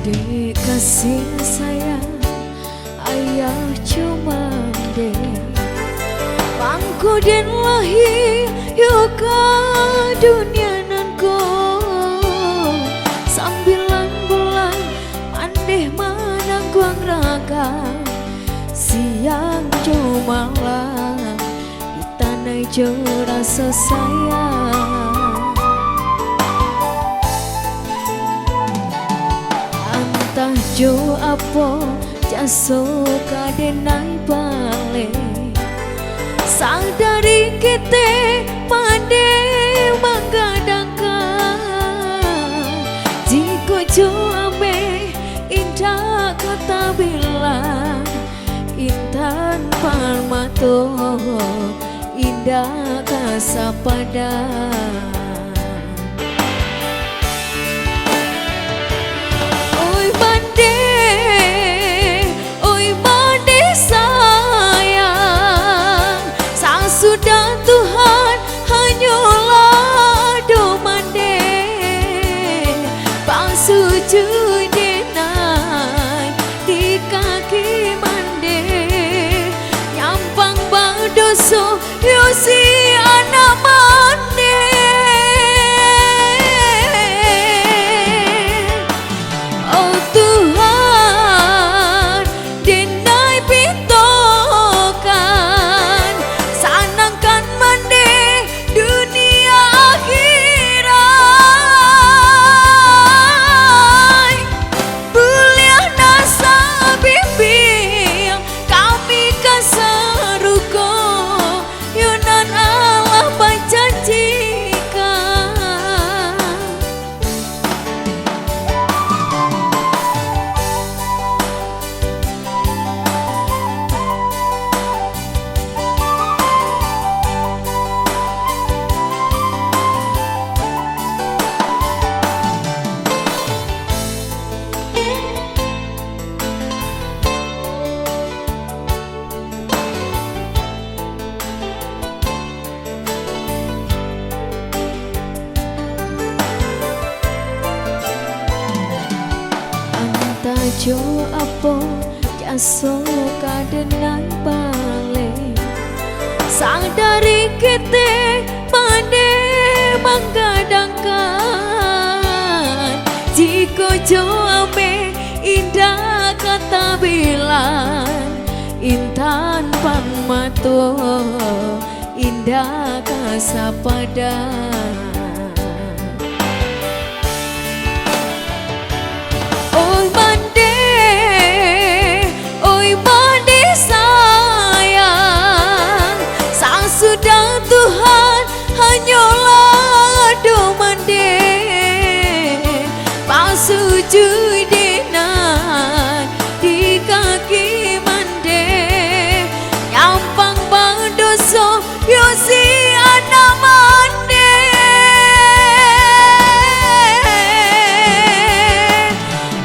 Dek kasih sayang ayah cuma dek pangku den lahir yuka dunia nanko sambilan bulan mandeh manangguang raga siang cuma malam di tanah jo rasa sayang antah jo apa jaso kadenai balik sadari kita pande menggadangkan jika jo ame indah kata bilang intan palmato indah kasapada sudah Tuhan hanyalah domande bang sujud denai di kaki mande nyampang bang doso yusi anak mande oh Tuhan denai pitokan sanangkan mande dunia akhirat buliah nasa bibi kami kasaruko yunan Allah berjanjikan jo apa jaso kadenan balik sadari kita pande menggadangkan jika jo ame indah kata bilang intan panmato indah kasapada sudah Tuhan hanyalah domande bang sujud denai di kaki mande nyampang bang doso yusi anak mande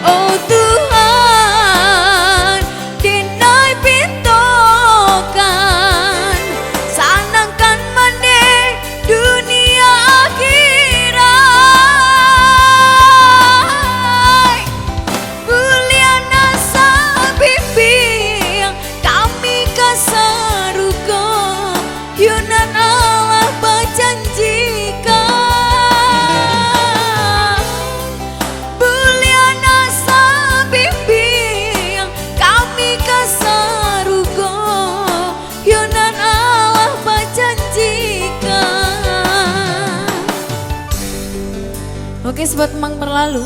oh Tuhan denai pintokan sanangkan mande dunia akhirat bulian nasa bibi kami kasaruko yunan Allah berjanjikan bulian nasa bibi kami kasaruko yunan Allah berjanjikan. Oke sobat Mang Berlalu,